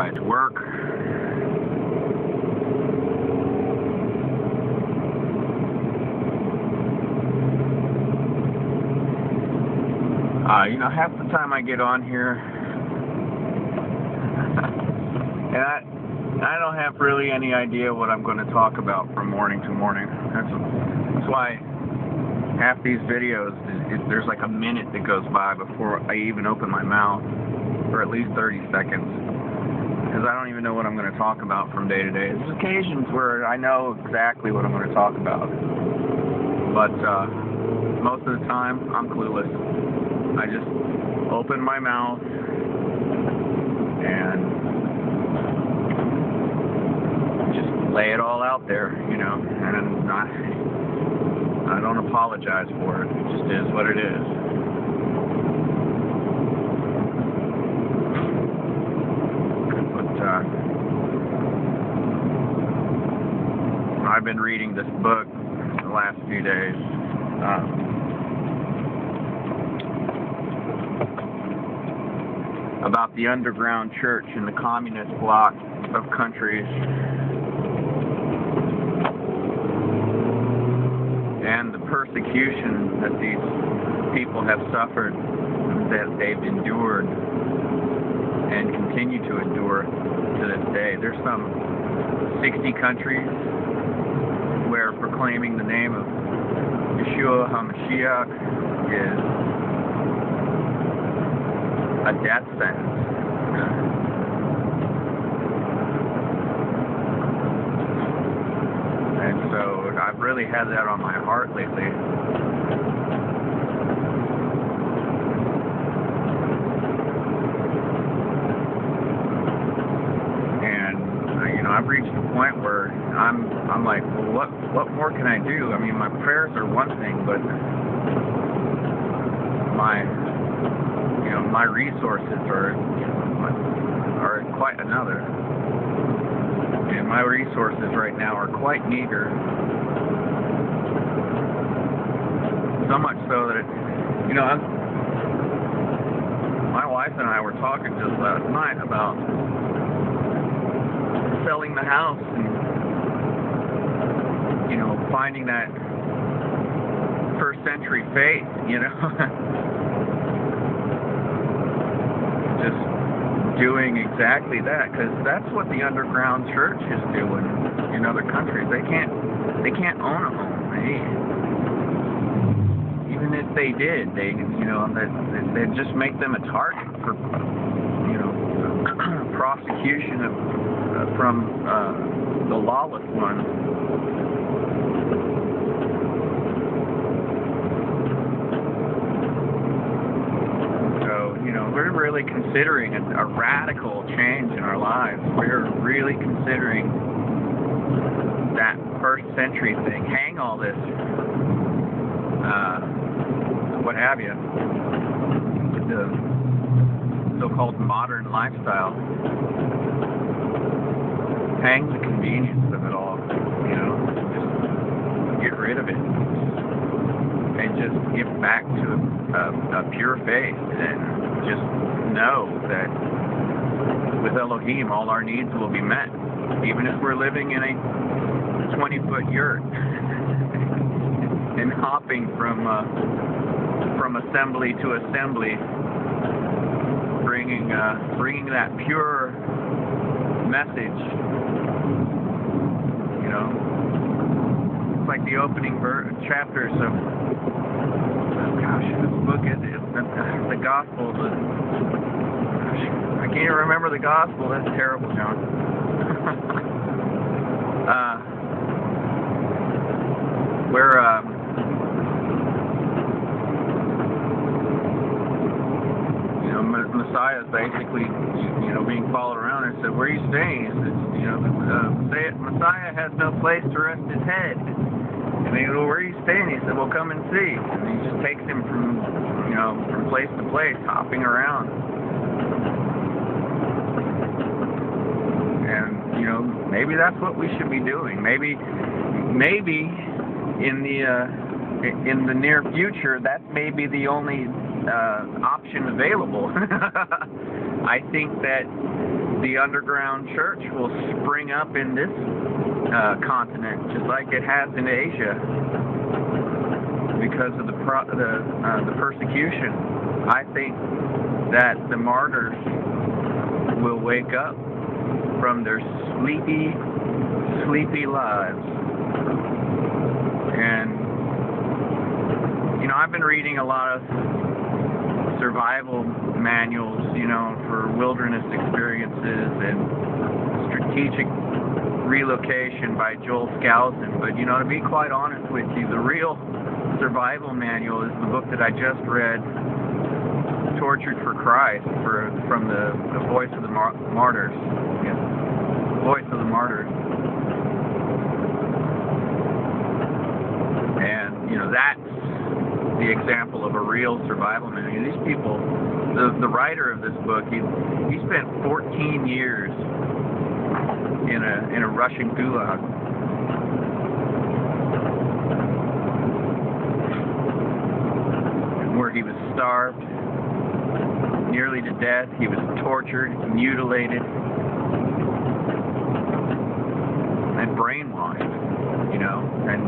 ride to work. You know, half the time I get on here, and I don't have really any idea what I'm going to talk about from morning to morning. That's why half these videos, there's like a minute that goes by before I even open my mouth, or at least 30 seconds, because I don't even know what I'm going to talk about from day to day. There's occasions where I know exactly what I'm going to talk about, but most of the time I'm clueless. I just open my mouth and just lay it all out there, you know, and I don't apologize for it. It just is what it is. But I've been reading this book the last few days. About the underground church in the communist bloc of countries, and the persecution that these people have suffered, that they've endured and continue to endure to this day. There's some 60 countries where proclaiming the name of Yeshua HaMashiach is a death sentence. And so I've really had that on my heart lately. And you know, I've reached a point where I'm like, well, what more can I do? I mean, my prayers are one thing, but my resources are quite another. And my resources right now are quite meager. So much so that, you know, my wife and I were talking just last night about selling the house and, you know, finding that first century faith, you know. Just doing exactly that, because that's what the underground church is doing in other countries. They can't own a home. Even if they did, they just make them a target for, you know, prosecution from the lawless ones. We're really considering a radical change in our lives. We're really considering that first century thing. Hang all this, what have you, the so-called modern lifestyle. Hang the convenience of it all, you know, just get rid of it. And just get back to a pure faith and just know that with Elohim all our needs will be met, even if we're living in a 20-foot yurt and hopping from assembly to assembly, bringing that pure message. You know, it's like the opening chapters of this book is the Gospel. I can't even remember the Gospel. That's terrible, John. Where you know, Messiah is basically, you know, being followed around and said, "Where are you staying?" He said, you know, Messiah has no place to rest his head. And they go, "Well, where are you staying?" He said, "Well, come and see." And he just takes him from place to place, hopping around. And, you know, maybe that's what we should be doing. Maybe in the near future, that may be the only option available. I think that the underground church will spring up in this continent, just like it has in Asia, because of the persecution. I think that the martyrs will wake up from their sleepy lives. And I've been reading a lot of survival manuals, for wilderness experiences and strategic relocation by Joel Skousen. But, to be quite honest with you, the real survival manual is the book that I just read, Tortured for Christ, from the Voice of the Martyrs. Yeah. Voice of the Martyrs. And, that's the example of a real survival manual. These people, the writer of this book, he spent 14 years in a Russian gulag. Where he was starved nearly to death. He was tortured, mutilated, and brainwashed, and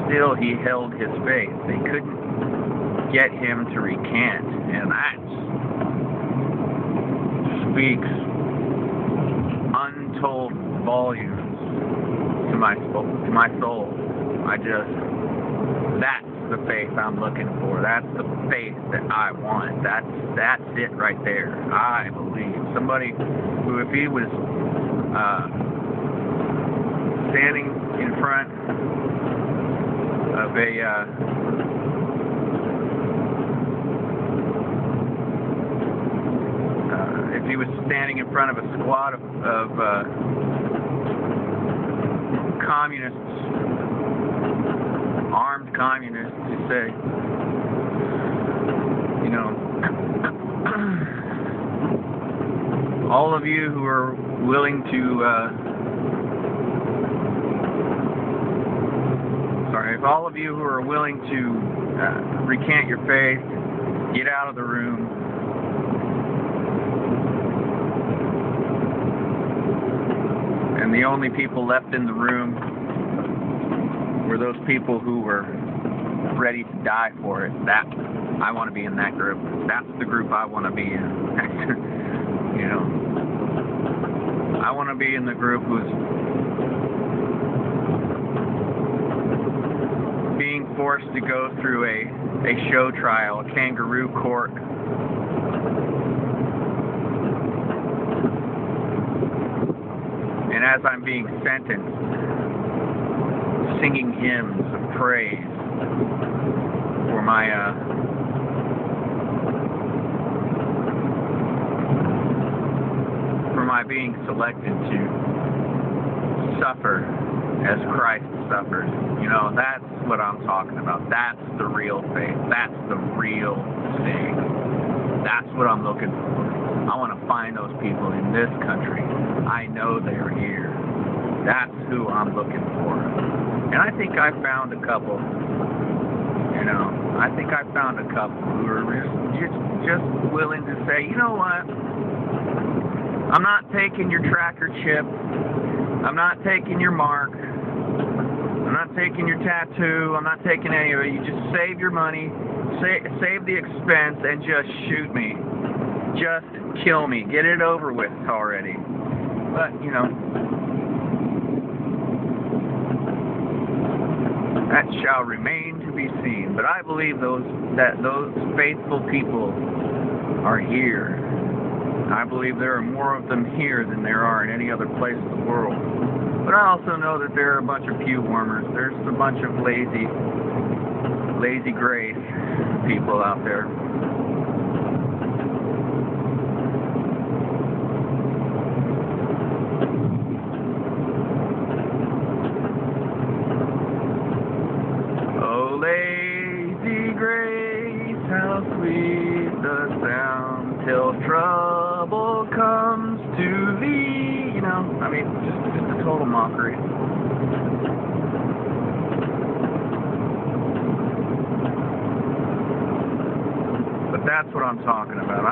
still he held his faith. They couldn't get him to recant, and that speaks untold volumes to my soul. That's the faith I'm looking for. That's the faith that I want. That's it right there. I believe somebody who, if he was standing in front of if he was standing in front of a squad of communists, armed communists, to say, all of you who are willing to, if all of you who are willing to recant your faith, get out of the room. And the only people left in the room were those people who were ready to die for it. I want to be in that group. That's the group I want to be in. I want to be in the group who's being forced to go through a show trial, a kangaroo court. And as I'm being sentenced, singing hymns of praise for my being selected to suffer as Christ suffers. That's what I'm talking about. That's the real faith. That's the real thing. That's what I'm looking for. I want to find those people in this country. I know they're here. That's who I'm looking for. And I think I found a couple. I think I found a couple who are just willing to say, you know what? I'm not taking your tracker chip. I'm not taking your mark. I'm not taking your tattoo. I'm not taking any of it. You just save your money, save the expense, and just shoot me. Just kill me. Get it over with already. But, that shall remain to be seen. But I believe that those faithful people are here. I believe there are more of them here than there are in any other place in the world. But I also know that there are a bunch of pew warmers. There's a bunch of lazy grace people out there. Oh, lazy grace, how sweet the sound till trouble comes to thee. Just a total mockery. But that's what I'm talking about.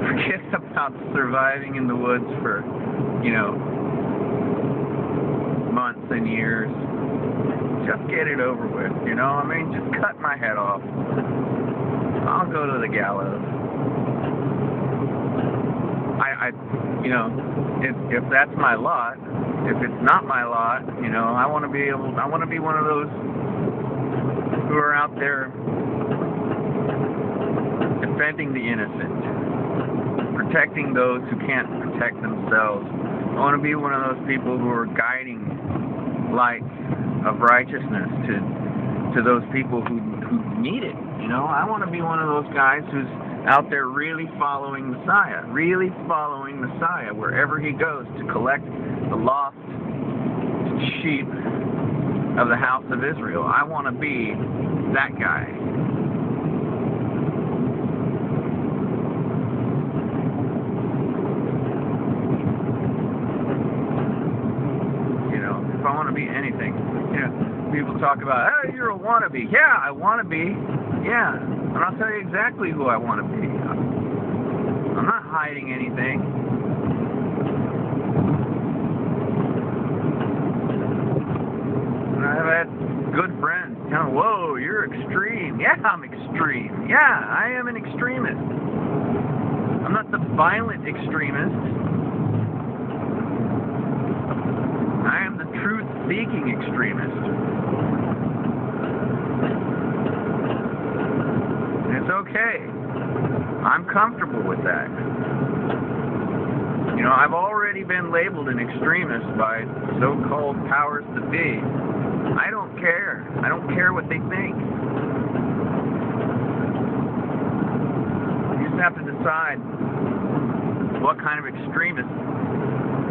Forget about surviving in the woods for, you know, months and years. Just get it over with, you know? I mean, just cut my head off. I'll go to the gallows. You know, if that's my lot, if it's not my lot, you know, I want to be one of those who are out there defending the innocent, protecting those who can't protect themselves. I want to be one of those people who are guiding light of righteousness to those people who need it. You know, I want to be one of those guys who's out there really following Messiah wherever he goes to collect the lost sheep of the house of Israel. I want to be that guy. You know, if I want to be anything, you know, people talk about, oh, you're a wannabe. Yeah, I want to be. Yeah, and I'll tell you exactly who I want to be. I'm not hiding anything. And I've had good friends tell me, whoa, you're extreme. Yeah, I'm extreme. Yeah, I am an extremist. I'm not the violent extremist. I am the truth-seeking extremist. It's okay. I'm comfortable with that. You know, I've already been labeled an extremist by so-called powers that be. I don't care. I don't care what they think. You just have to decide what kind of extremist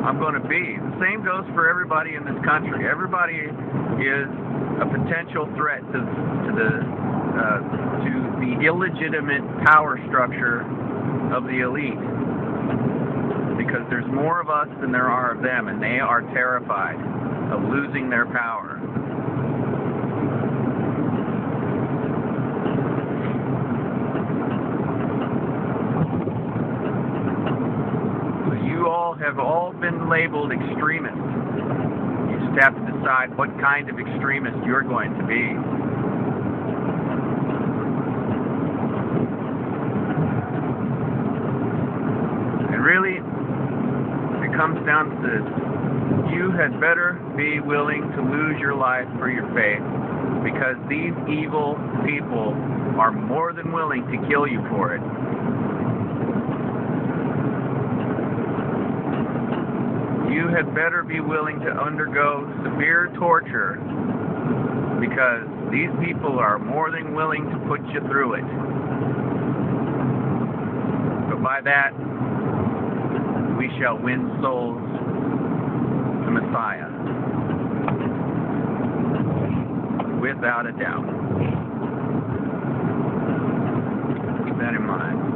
I'm going to be. The same goes for everybody in this country. Everybody is a potential threat to the illegitimate power structure of the elite, because there's more of us than there are of them, and they are terrified of losing their power. So you all have been labeled extremists. You just have to decide what kind of extremist you're going to be. Really, it comes down to this. You had better be willing to lose your life for your faith, because these evil people are more than willing to kill you for it. You had better be willing to undergo severe torture, because these people are more than willing to put you through it. But by that, we shall win souls to Messiah, without a doubt. Keep that in mind.